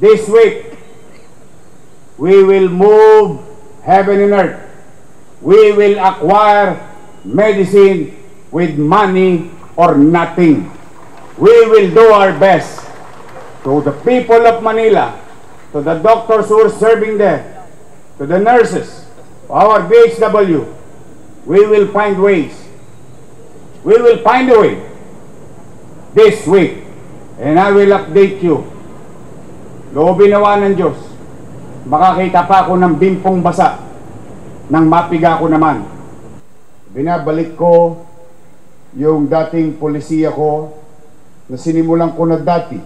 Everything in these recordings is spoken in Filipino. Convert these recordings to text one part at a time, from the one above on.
This week, we will move heaven and earth. We will acquire medicine with money or nothing. We will do our best to the people of Manila, to the doctors who are serving there, to the nurses, our BHW. We will find ways. We will find a way this week, and I will update you. Loobin nawa ng Diyos, makakita pa ako ng bimpong basa nang mapiga ko naman. Binabalik ko yung dating polisiya ko na sinimulan ko na dati,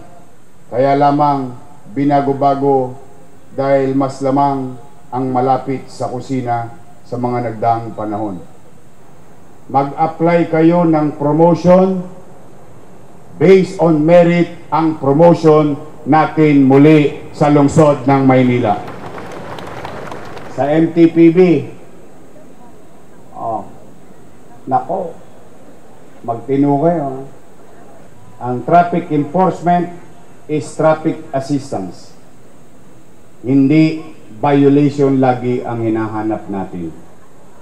kaya lamang binago-bago dahil mas lamang ang malapit sa kusina sa mga nagdaang panahon. Mag-apply kayo ng promotion based on merit ang promotion natin muli sa lungsod ng Maynila. Sa MTPB, nako, magtino kayo. Ang traffic enforcement is traffic assistance. Hindi violation lagi ang hinahanap natin.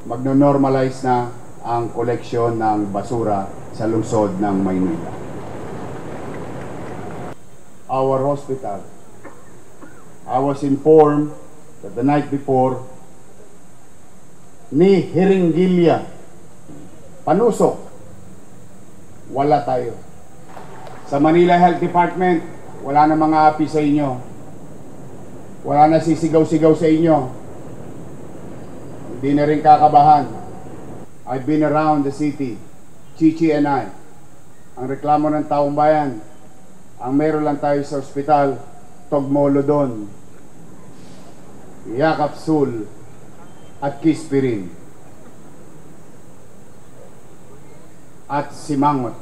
Magno-normalize na ang koleksyon ng basura sa lungsod ng Maynila. Our hospital, I was informed that the night before, ni Hiringgilia, Panusok, wala tayo. Sa Manila Health Department, wala na mga api sa inyo. Wala na sisigaw-sigaw sa inyo. Hindi na rin kakabahan. I've been around the city, Chichi and I. Ang reklamo ng taong bayan, ang meron lang tayo sa ospital, Togmolodon, Yakapsul, at Kispirin, at Simangot.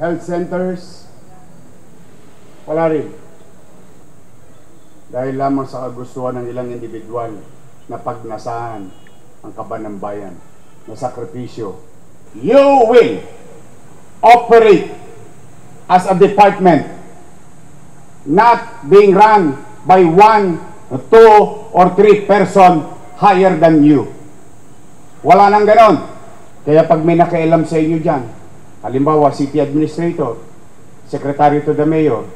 Health centers, wala rin. Dahil lamang sa kagustuhan ng ilang individual na pagnasahan ang kaban ng bayan, na sakripisyo. You will operate as a department not being run by 1, 2, or 3 person higher than you. Wala nang ganon. Kaya pag may nakailam sa inyo dyan, halimbawa city administrator, secretary to the mayor,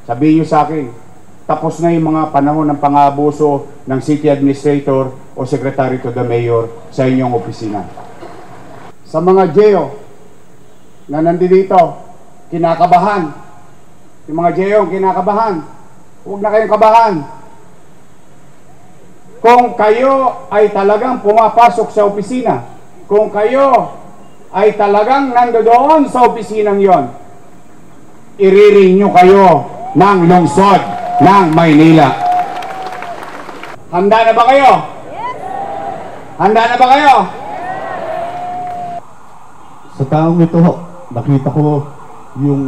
sabihin nyo sa akin, tapos na yung mga panahon ng pang-aabuso ng city administrator o secretary to the mayor sa inyong opisina. Sa mga GEO na nandito, kinakabahan. Yung mga GEO kinakabahan. Huwag na kayong kabahan. Kung kayo ay talagang pumapasok sa opisina, kung kayo ay talagang nandoon sa opisinang yon, irirenew kayo ng lungsod ng Maynila. Handa na ba kayo? Yes! Handa na ba kayo? Sa taong ito, nakita ko yung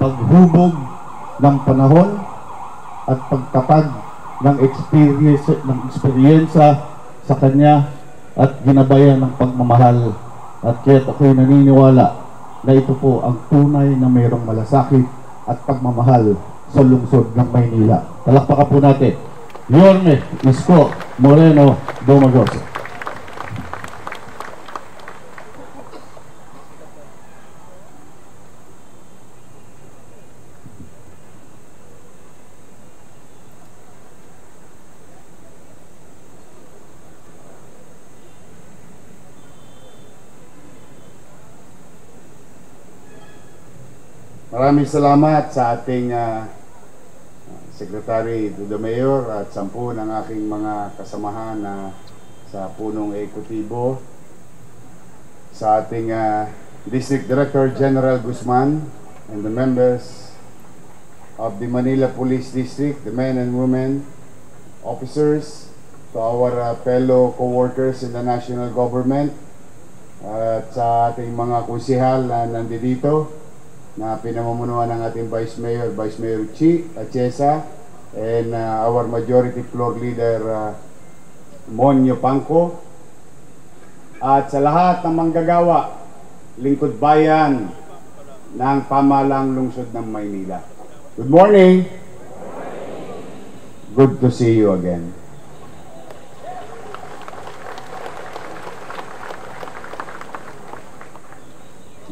paghubog ng panahon at pagtatag ng experience sa kanya at ginabayan ng pagmamahal. At kaya ako'y naniniwala na ito po ang tunay na mayroong malasakit at pagmamahal sa lungsod ng Maynila. Talakpakan po natin, Yorme Isko Moreno Domagoso. Maraming salamat sa ating Secretary to the Mayor at 10 ng aking mga kasamahan sa punong ekutibo, sa ating District Director General Guzman and the members of the Manila Police District, the men and women, officers, to our fellow co-workers in the national government, at sa ating mga konsehal na nandito, na pinamumunuan ng ating Vice Mayor Chi Achesa, and our Majority Floor Leader Monyo Pangco, at sa lahat ng manggagawa, lingkod bayan, ng pamahalang lungsod ng Maynila. Good morning! Good to see you again.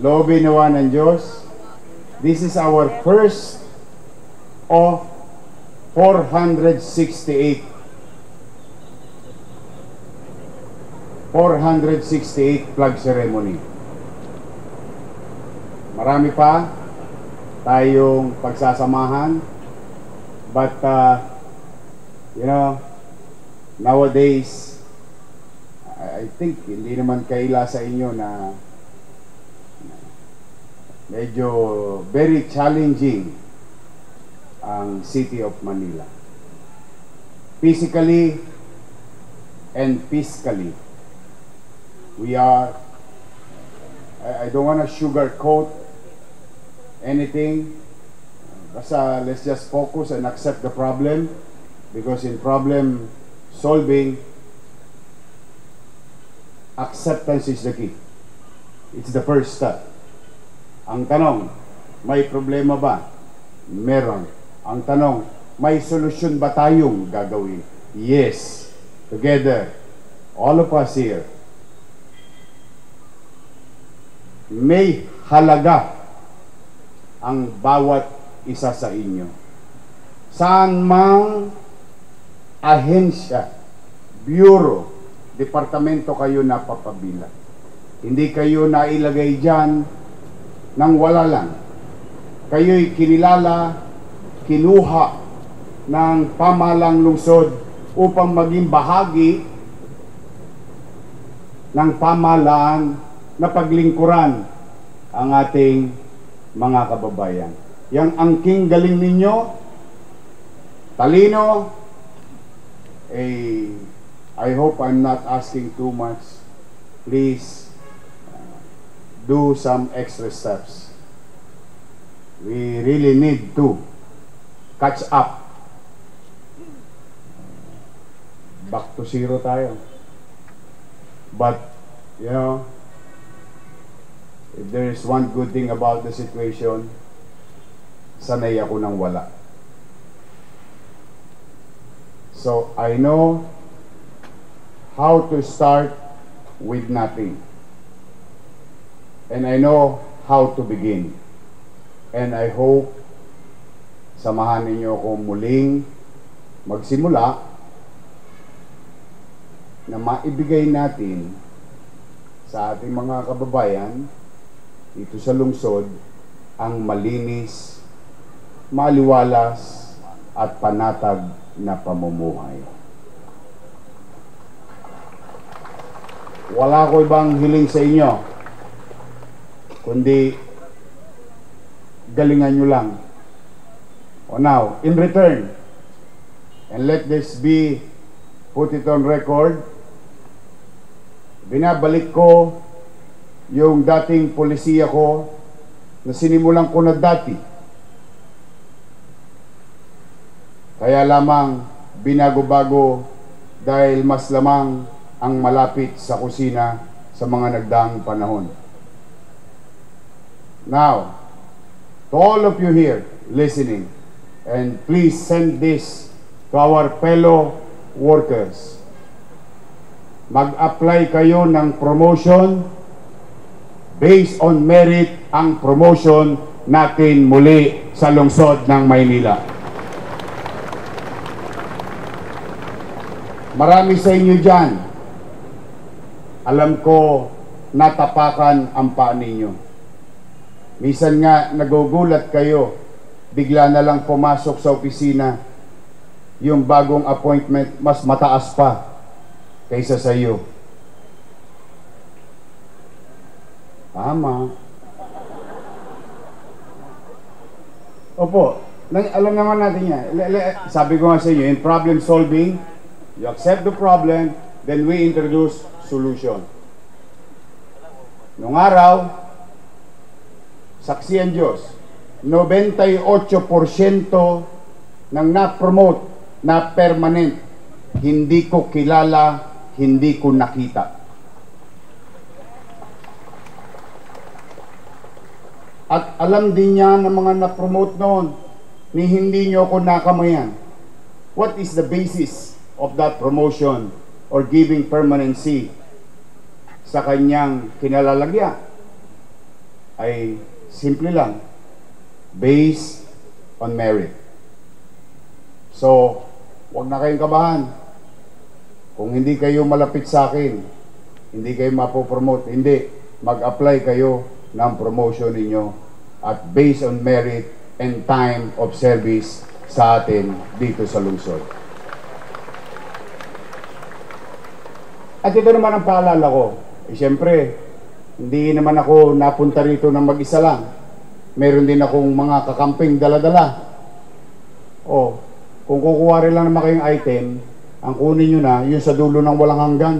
Loobin nawa ng Diyos, this is our first of 468 flag ceremony. Marami pa tayong pagsasamahan, but you know, nowadays I think hindi naman kaila sa inyo na medyo very challenging ang City of Manila. Physically and fiscally. We are, I don't want to sugarcoat anything. Basta let's just focus and accept the problem, because in problem solving, acceptance is the key. It's the first step. Ang tanong, may problema ba? Meron. Ang tanong, may solusyon ba tayong gagawin? Yes. Together, all of us here, may halaga ang bawat isa sa inyo. Saan mang ahensya, bureau, departamento kayo napapabila. Hindi kayo nailagay dyan nang wala lang. Kayo'y kinilala, kinuha ng pamahalang lungsod upang maging bahagi ng pamahalaan na paglingkuran ang ating mga kababayan. Yang angking galing ninyo, talino, I hope I'm not asking too much. Please do some extra steps. We really need to catch up. Back to zero tayo. But, you know, if there is one good thing about the situation, sanay ako nang wala. So, I know how to start with nothing. And I know how to begin. And I hope samahan ninyo ako muling magsimula na maibigay natin sa ating mga kababayan dito sa lungsod ang malinis, maliwalas at panatag na pamumuhay. Wala ko ibang hiling sa inyo, kundi galingan nyo lang. O now, in return, and let this be, put it on record, binabalik ko yung dating polisiya ko na sinimulan ko na dati. Kaya lamang binago-bago dahil mas lamang ang malapit sa kusina sa mga nagdaang panahon. Now, to all of you here listening, and please send this to our fellow workers. Mag-apply kayo ng promotion. Based on merit ang promotion natin muli sa lungsod ng Maynila. Marami sa inyo dyan, alam ko natapakan ang paa ninyo. Minsan nga nagugulat kayo, bigla na lang pumasok sa opisina, yung bagong appointment mas mataas pa kaysa sa iyo. Tama. Opo, alam naman natin yan. Sabi ko nga sa inyo, in problem solving, you accept the problem, then we introduce solution. Nung araw, saksi ang Diyos, 98% ng na-promote na permanent, hindi ko kilala, hindi ko nakita. At alam din niya ng mga na-promote noon ni hindi nyo ako nakamayan. What is the basis of that promotion or giving permanency sa kanyang kinalalagyan? Ay simple lang, based on merit. So, huwag na kayong kabahan. Kung hindi kayo malapit sa akin, hindi kayo mapopromote, hindi, mag-apply kayo ng promotion ninyo at based on merit and time of service sa atin dito sa lungsod. At ito naman ang paalala ko. Siyempre, hindi naman ako napunta rito ng mag-isa lang. Meron din akong mga kakamping dala-dala. O, kung kukuha rin lang naman kayong item, ang kunin nyo na, yung sa dulo ng walang hanggan.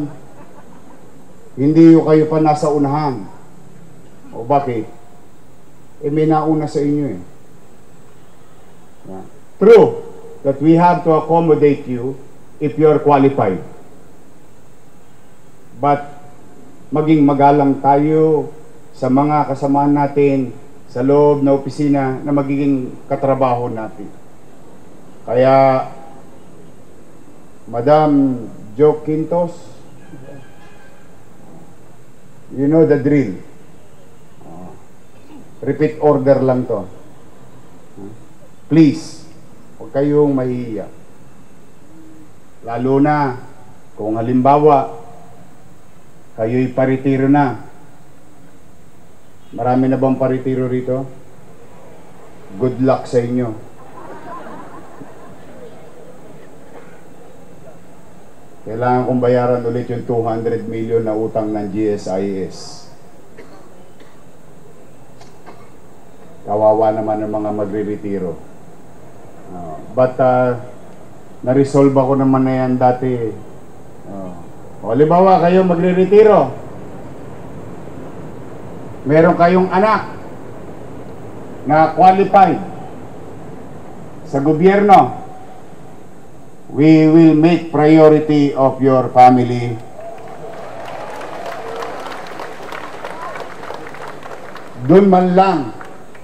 Hindi yung kayo pa nasa unahan. O bakit? May nauna sa inyo eh. Yeah. True that we have to accommodate you if you're qualified. But maging magalang tayo sa mga kasamahan natin sa loob na opisina na magiging katrabaho natin. Kaya Madam Jo Quintos, you know the drill. Repeat order lang to. Please, huwag kayong mahihiya. Lalo na kung halimbawa kayo'y paritiro na. Marami na bang paritiro rito? Good luck sa inyo. Kailangan kong bayaran ulit yung 200 million na utang ng GSIS. Kawawa naman ng mga magre-retiro. But na-resolve ako naman na yan dati. O halimbawa kayo magre-retiro. Meron kayong anak na qualified sa gobyerno. We will make priority of your family. Doon man lang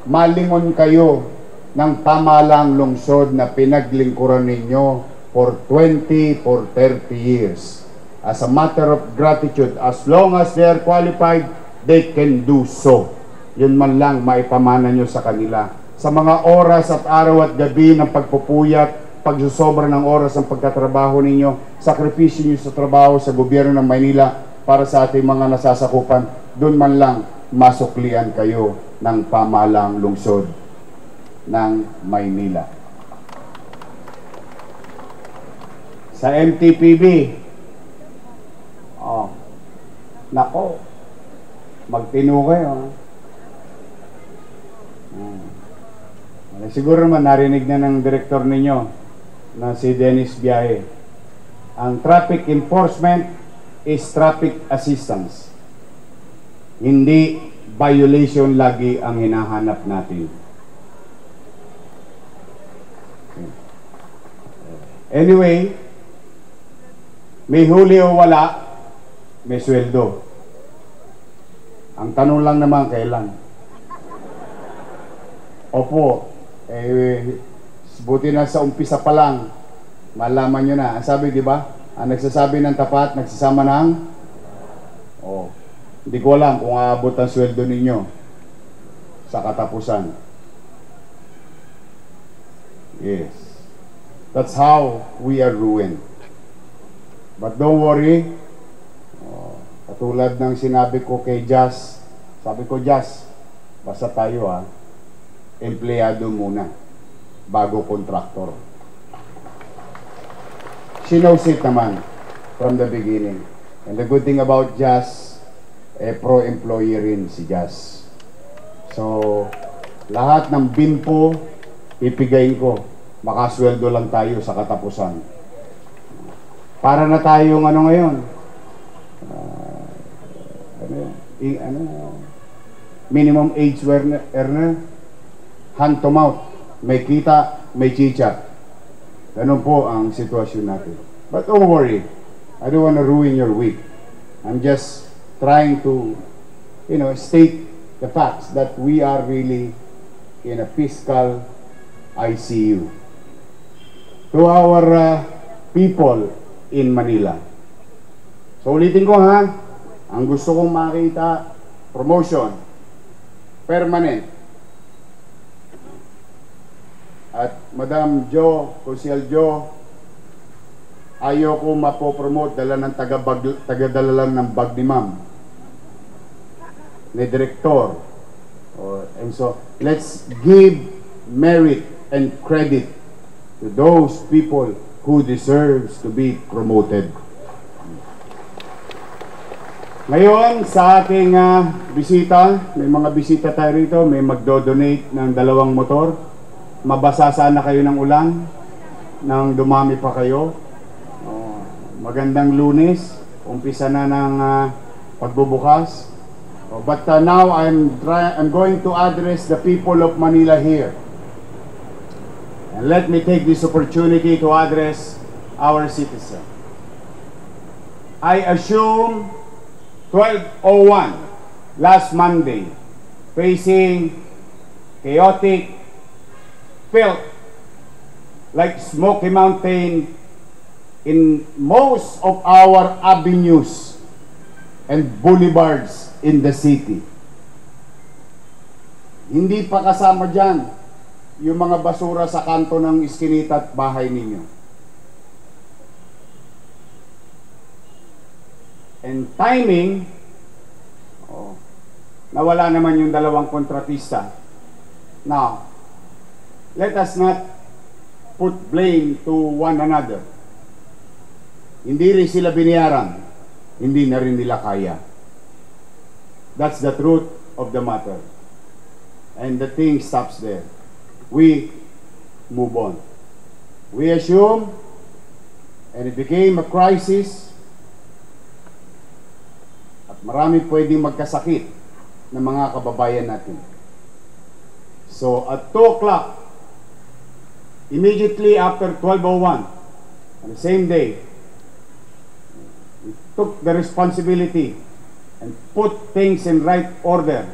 malingon kayo ng pamahalang lungsod na pinaglingkuran ninyo for 20, for 30 years. As a matter of gratitude, as long as they are qualified, they can do so. Yun man lang maipamana nyo sa kanila. Sa mga oras at araw at gabi ng pagpupuyat, pagsusobra ng oras ng pagkatrabaho ninyo, sakripisyo nyo sa trabaho sa gobyerno ng Maynila para sa ating mga nasasakupan, doon man lang masuklian kayo ng pamahalang lungsod ng Maynila. Sa MTPB, nako, magtino kayo. Siguro naman narinig na ng direktor ninyo na si Dennis Biahe. Ang traffic enforcement is traffic assistance. Hindi violation lagi ang hinahanap natin. Anyway, may huli o wala, may sweldo. Ang tanong lang naman kailan. Opo, buti na sa umpisa pa lang, malaman nyo na. Ang sabi, di ba? Ang nagsasabi ng tapat, nagsasama ng hindi ko alam kung aabot ang sweldo ninyo sa katapusan. Yes. That's how we are ruined. But don't worry. Katulad ng sinabi ko kay Jazz, sabi ko, Jazz, basta tayo empleyado muna bago contractor. She knows it naman from the beginning. And the good thing about Jazz, pro-employee rin si Jazz. So, lahat ng bimpo, ipigayin ko. Makasweldo lang tayo sa katapusan. Para na tayong ngayon? Minimum age earner, hand to mouth. May kita, may chicha. Ganun po ang sitwasyon natin. But don't worry, I don't want to ruin your week. I'm just trying to, state the facts that we are really in a fiscal ICU. To our people in Manila. So ulitin ko ha, ang gusto kong makita, promotion, permanent. At Madam Jo, Consiel Jo, ayoko mapopromote dala ng tagadala lang ng bag ni ma'am, ni direktor. And so, let's give merit and credit to those people who deserves to be promoted. Ngayon, sa ating bisita, may mga bisita tayo rito, may magdo-donate ng 2 motor. Mabasa sana kayo ng ulan, nang dumami pa kayo. Magandang Lunes, umpisa na ng pagbubukas. But now I'm going to address the people of Manila here. And let me take this opportunity to address our citizens. I assume 12:01 last Monday, facing chaotic, felt like Smoky Mountain in most of our avenues and boulevards in the city. Hindi pa kasama dyan yung mga basura sa kanto ng iskinita at bahay ninyo. And timing, nawala naman yung 2 kontratista. Now, let us not put blame to one another. Hindi rin sila binayaran, hindi na rin nila kaya. That's the truth of the matter. And the thing stops there. We move on. We assume, and it became a crisis, at marami pwedeng magkasakit ng mga kababayan natin. So at 2 o'clock, immediately after 12:01, on the same day, we took the responsibility and put things in right order.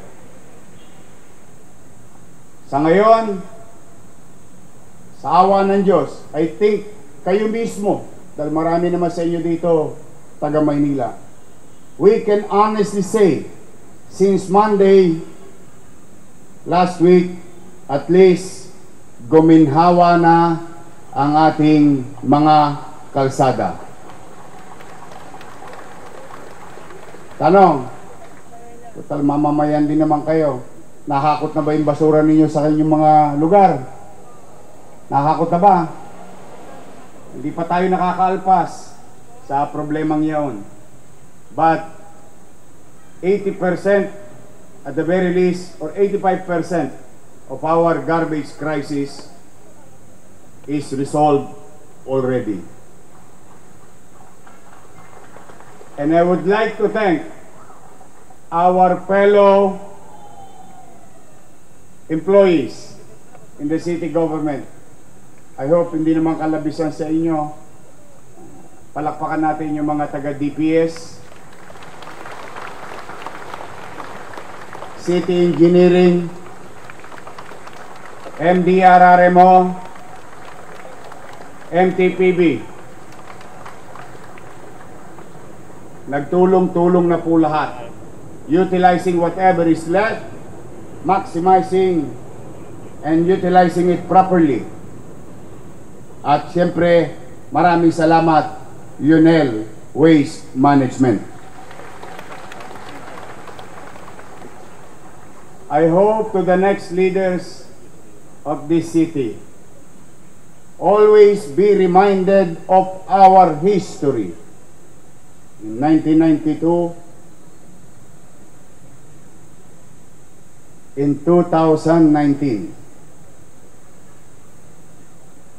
Sa ngayon, sa awa ng Diyos, I think kayo mismo, dahil marami naman sa inyo dito, taga Maynila, we can honestly say, since Monday, last week, at least, guminhawa na ang ating mga kalsada. Tanong, total mamamayan din naman kayo. Nakakot na ba yung basura ninyo sa kanyang mga lugar? Nakakot na ba? Hindi pa tayo nakakaalpas sa problemang yaon. But 80% at the very least, or 85% of our garbage crisis is resolved already. And I would like to thank our fellow employees in the city government. I hope hindi naman kalabisan sa inyo. Palakpakan natin yung mga taga-DPS, City Engineering, MDRRMO, MTPB. Nagtulong-tulong na po lahat. Utilizing whatever is left, maximizing and utilizing it properly. At siyempre, maraming salamat, UNEL Waste Management. I hope to the next leaders of this city, always be reminded of our history. In 1992, in 2019,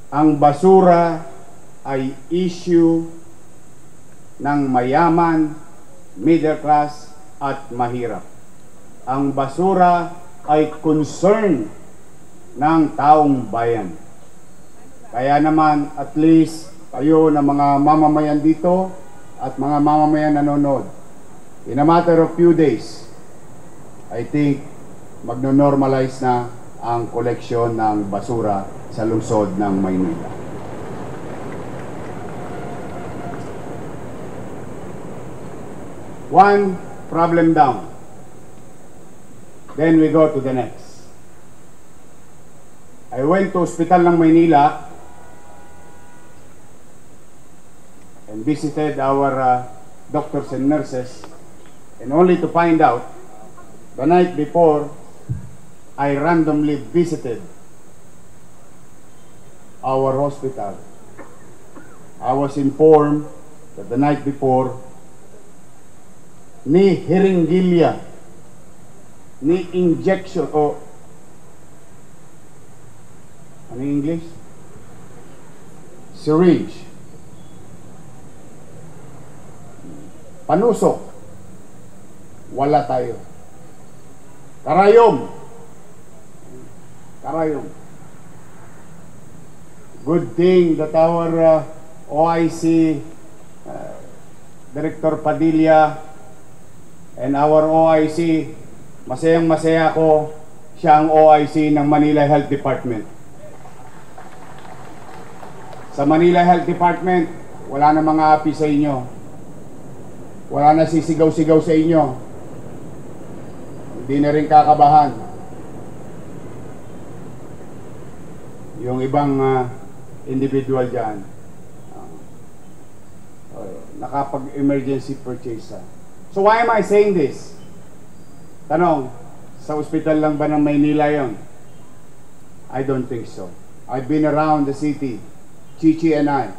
ang basura ay issue ng mayaman, middle class at mahirap. Ang basura ay concern ng taong bayan. Kaya naman, at least kayo na mga mamamayan dito at mga mamamayan nanonood, in a matter of few days, I think magno-normalize na ang koleksyon ng basura sa lungsod ng Maynila. One problem down. Then we go to the next. I went to hospital ng Maynila and visited our doctors and nurses, and only to find out the night before I randomly visited our hospital. I was informed that the night before, ni hiringgilya, ni injection, o ano yung English? Syringe, panusok, wala tayo. Karayom. Good thing that our OIC Director Padilla and our OIC, masayang-masaya ako, siya ang OIC ng Manila Health Department. Sa Manila Health Department, wala na mga api sa inyo. Wala na sisigaw-sigaw sa inyo. Hindi na rin kakabahan. Yung ibang individual dyan, nakapag-emergency purchase. So why am I saying this? Tanong, sa ospital lang ba ng Maynila yon? I don't think so. I've been around the city, Chichi and I.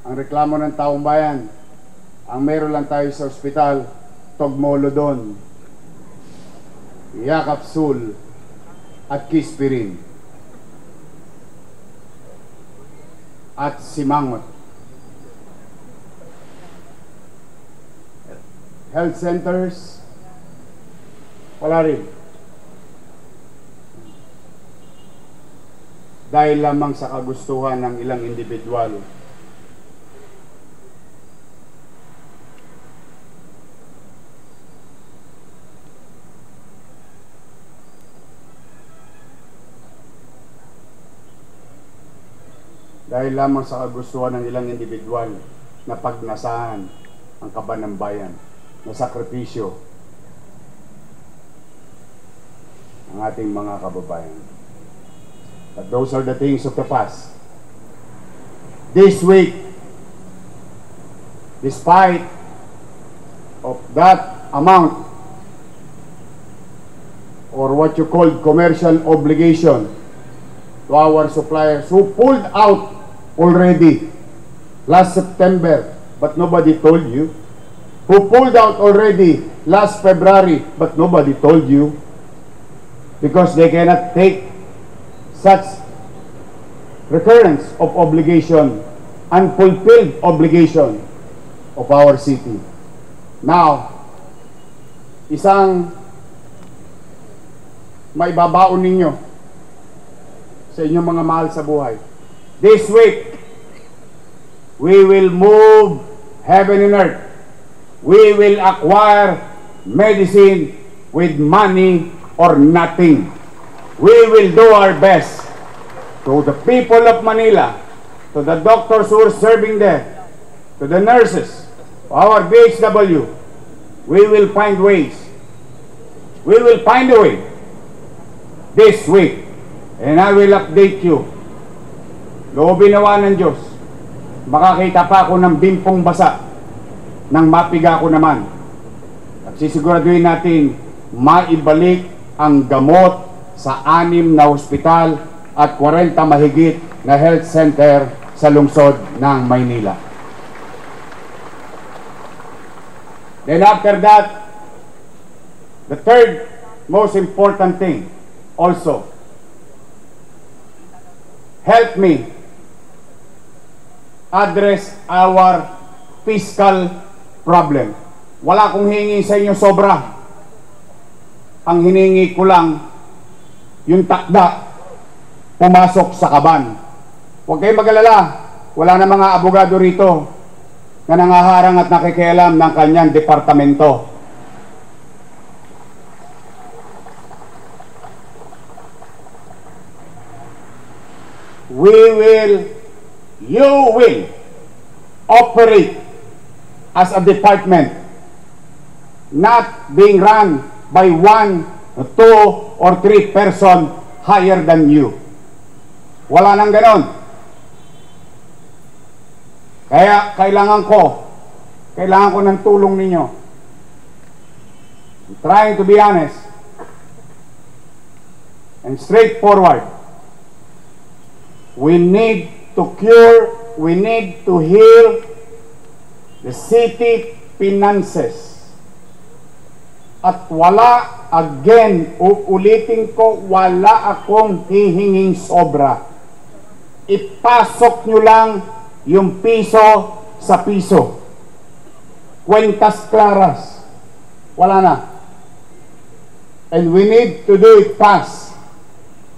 Ang reklamo ng taong bayan, ang meron lang tayo sa ospital, Togmolodon, Yakapsul, at Kispirin, at Simangot. Health centers, wala rin. Dahil lamang sa kagustuhan ng ilang individual. Dahil lamang sa kagustuhan ng ilang individual na pagnasahan ang kaban ng bayan, na sakripisyo ng ating mga kababayan. But those are the things of the past. This week, despite of that amount, or what you call commercial obligation to our suppliers who pulled out already last September, but nobody told you, who pulled out already last February, but nobody told you, because they cannot take such recurrence of obligation, unfulfilled obligation of our city. Now, isang maibabaon ninyo sa inyong mga mahal sa buhay. This week, we will move heaven and earth. We will acquire medicine with money or nothing. We will do our best to the people of Manila, to the doctors who are serving there, to the nurses, our BHW. We will find ways. We will find a way this week, and I will update you. Loobin nawa ng Diyos, makakita pa ako ng bimpong basa nang mapiga ko naman. At sisiguraduhin natin maibalik ang gamot sa 6 na ospital at 40 mahigit na health center sa lungsod ng Maynila. Then after that, the third most important thing also, help me address our fiscal problem. Wala akong hiningi sa inyo sobra. Ang hiningi ko lang yung takda pumasok sa kaban. Huwag kayong mag-alala, wala na mga abogado rito na nangaharang at nakikialam ng kanyang departamento. you will operate as a department, not being run by 1, 2, or 3 person higher than you. Wala nang ganon. Kaya kailangan ko ng tulong ninyo. I'm trying to be honest and straightforward. We need to cure, we need to heal the city finances. At wala, again, uulitin ko, wala akong hihinging sobra. Ipasok nyo lang yung piso sa piso. Cuentas claras. Wala na. And we need to do it fast.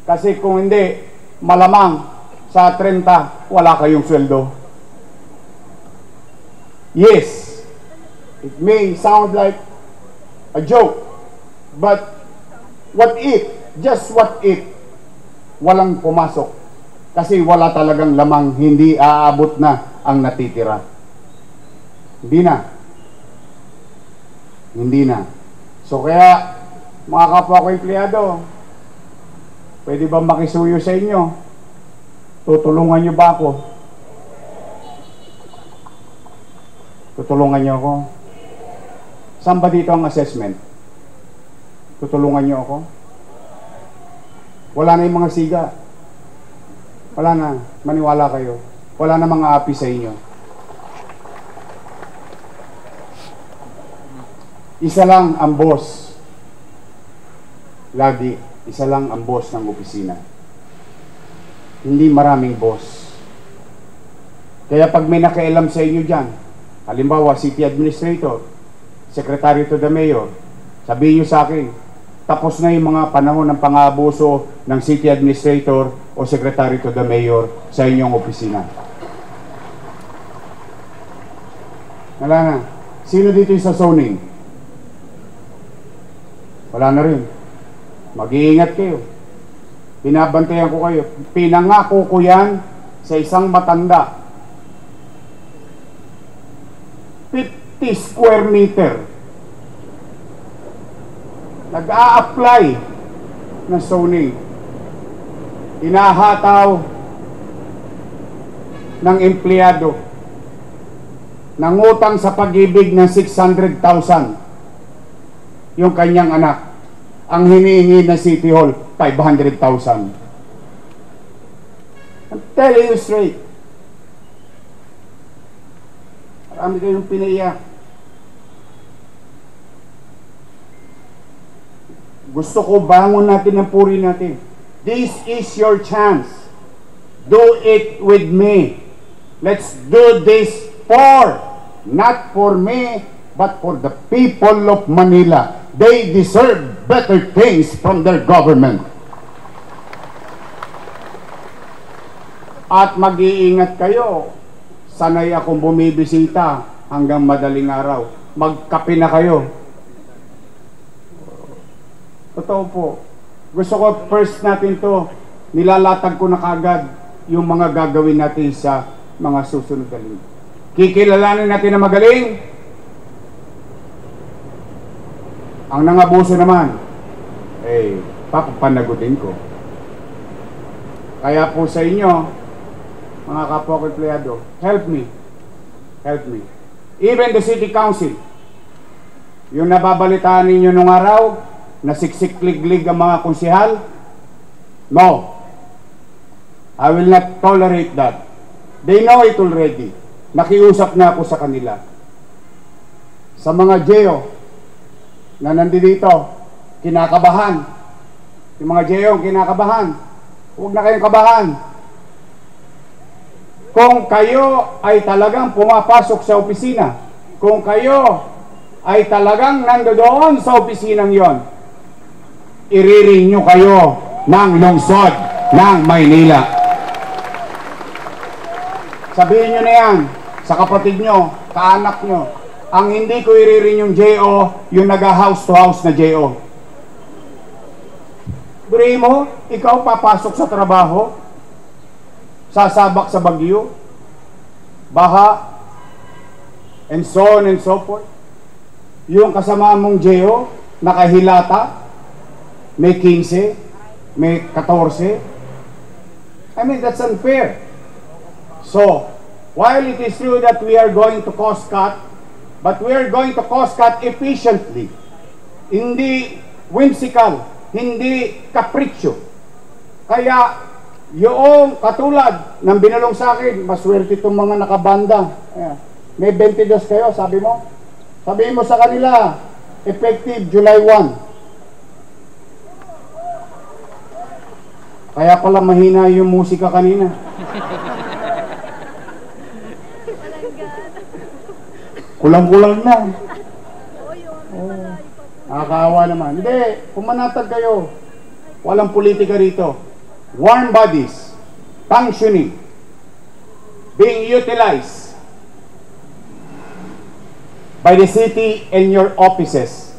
Kasi kung hindi, malamang sa 30, wala kayong sweldo. Yes, it may sound like a joke, but what if, just what if, walang pumasok? Kasi wala talagang lamang, hindi aabot na ang natitira. Hindi na. So kaya, mga kapwa ko empleyado, pwede ba makisuyo sa inyo? Tutulungan nyo ba ako? Tutulungan nyo ako? Saan ba dito ang assessment? Tutulungan nyo ako? Wala na yung mga siga. Wala na. Maniwala kayo. Wala na mga api sa inyo. Isa lang ang boss. Lagi, isa lang ang boss ng opisina. Hindi maraming boss. Kaya pag may nakialam sa inyo dyan, halimbawa, city administrator, secretary to the mayor, sabihin nyo sa akin, tapos na yung mga panahon ng pang-aabuso ng city administrator o secretary to the mayor sa inyong opisina. Wala na. Sino dito yung sa zoning? Wala na rin. Mag-iingat kayo. Binabantayan ko kayo. Pinangako ko yan sa isang matanda. 50 square meter. Nag-a-apply na zoning. Inahataw ng empleyado. Nangutang sa Pag-ibig ng 600,000 yung kanyang anak. Ang hinihingi na City Hall, 500,000. I'm telling you straight. Marami kayong pinaiyak. Gusto ko bangon natin ang puri natin. This is your chance. Do it with me. Let's do this for, not for me, but for the people of Manila. They deserve better things from their government. At mag-iingat kayo. Sanay akong bumibisita hanggang madaling araw. Magkape na kayo. Totoo po. Gusto ko first natin to, nilalatag ko na kagad yung mga gagawin natin sa mga susunod na linggo. Kikilalanin natin na magaling. Ang nangabuso naman, papapanagutin ko. Kaya po sa inyo, mga kapwa ko empleyado, help me. Help me. Even the city council, yung nababalitaan ninyo nung araw, na siksik-liglig ang mga konsihal, no. I will not tolerate that. They know it already. Nakiusap na ako sa kanila. Sa mga GEO na nandito, kinakabahan. Yung mga GEO kinakabahan. Huwag na kayong kabahan. Kung kayo ay talagang pumapasok sa opisina, kung kayo ay talagang nandoon sa opisinang yon, irirenew kayo ng lungsod ng Maynila. Sabihin nyo na yan sa kapatid nyo, kaanak nyo. Ang hindi ko irirenew yung JO, yung nag-house to house na JO. Buri mo, ikaw papasok sa trabaho, sasabak sa bagyo, baha, and so on and so forth. Yung kasama mong Jeho, nakahilata, may 15, may 14. I mean, that's unfair. So, while it is true that we are going to cost cut, but we are going to cost cut efficiently. Hindi whimsical, hindi kapritsyo. Kaya, yung katulad ng binulong sa akin, maswerte itong mga nakabanda. Ayan. May 22 kayo, sabi mo? Sabihin mo sa kanila, effective July 1. Kaya pala mahina yung musika kanina. Kulang-kulang na. Nakakaawa naman. Hindi, pumanatag kayo. Walang politika rito. Warm bodies, functioning, being utilized by the city and your offices.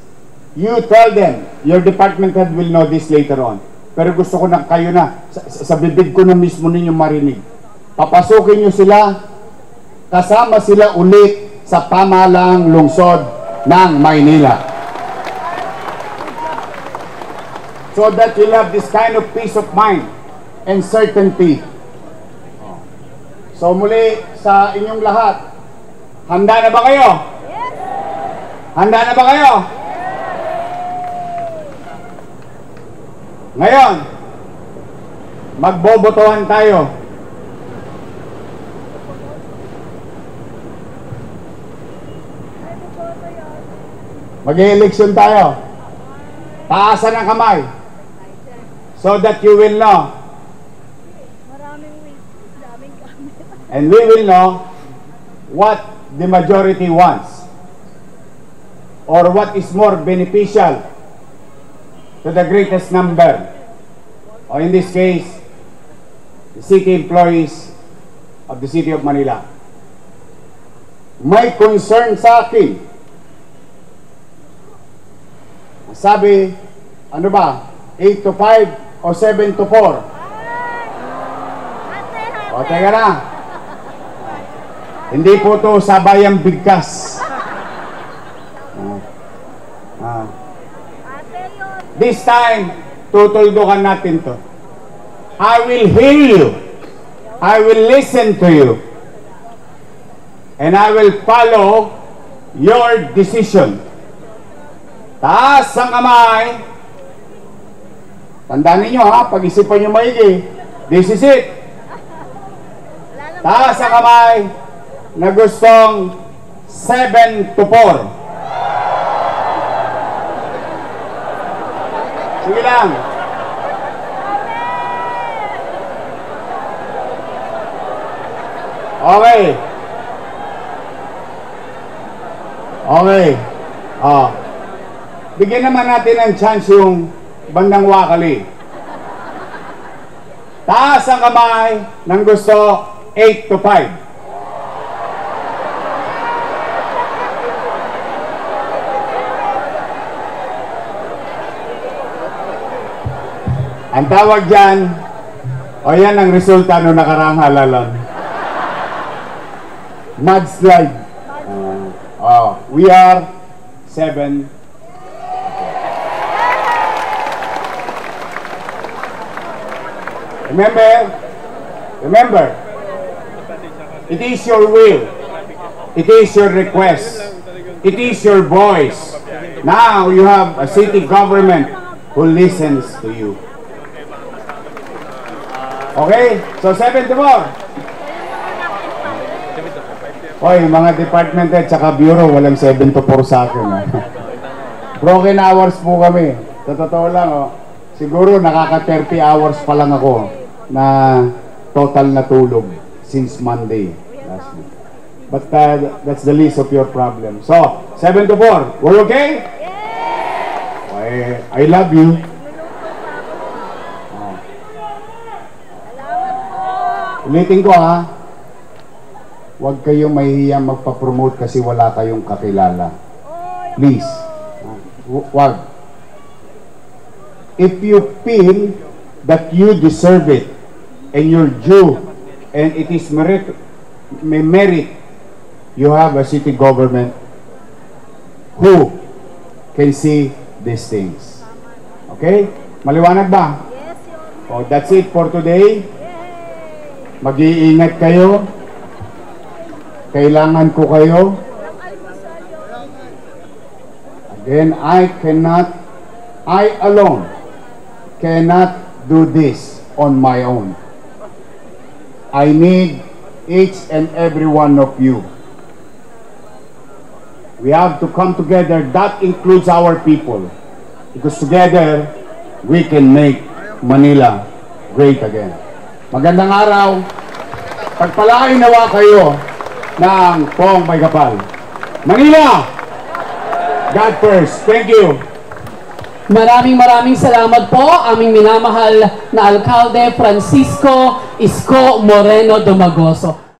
You tell them, your department head will know this later on. Pero gusto ko na kayo na, sa bibig ko na mismo ninyo marinig. Papasukin nyo sila, kasama sila ulit sa pamahalaang lungsod ng Maynila. So that you'll have this kind of peace of mind and certainty. So muli sa inyong lahat, handa na ba kayo? Yes! Handa na ba kayo? Yes! Ngayon, magbobotohan tayo. Mag-e-election tayo. Taasan ang kamay. So that you will know. And we will know what the majority wants. Or what is more beneficial to the greatest number, or in this case, the city employees of the City of Manila. May concern sa akin. Sabi, ano ba, 8 to 5 o 7 to 4? O, teka na. Hindi po to sabayang bigkas. This time, tutuldukan natin to. I will hear you. I will listen to you. And I will follow your decision. Taas ang kamay. Tandaan ninyo ha, pag-isipan nyo maigi. This is it. Taas ang kamay na gustong 7 to 4. Sige lang. Okay. Okay. Bigyan naman natin ng chance yung bandang Wakali. Taas ang kamay ng gusto 8 to 5. Ang tawag dyan, o yan ang resulta nung nakaraang halalan. Mudslide. We are 7. Remember, it is your will, it is your request, it is your voice. Now you have a city government who listens to you. Okay? So 7 to 4. Hoy, mga department at saka bureau, walang 7 to 4 sa akin. Broken hours po kami. Sa totoo lang, siguro nakaka 30 hours pa lang ako na total na tulog since Monday last week. But that's the least of your problem. So, 7 to 4. We're okay? Yeah! I love you. Ulitin ko ha, huwag kayong mahihiyang magpa-promote kasi wala kayong kakilala. Please. Wag. If you feel that you deserve it and you're due and it is merit you have a city government who can see these things. Okay? Maliwanag ba? Yes, Your Honor. Oh, that's it for today. Mag-iingat kayo. Kailangan ko kayo. Ang almusal, Your Honor. Again, I alone cannot do this on my own. I need each and every one of you. We have to come together. That includes our people. Because together, we can make Manila great again. Magandang araw. Pagpalain nawa kayo ng Pong May Kapal. Manila! God first. Thank you. Maraming salamat po aming minamahal na Alcalde Francisco Isko Moreno Domagoso.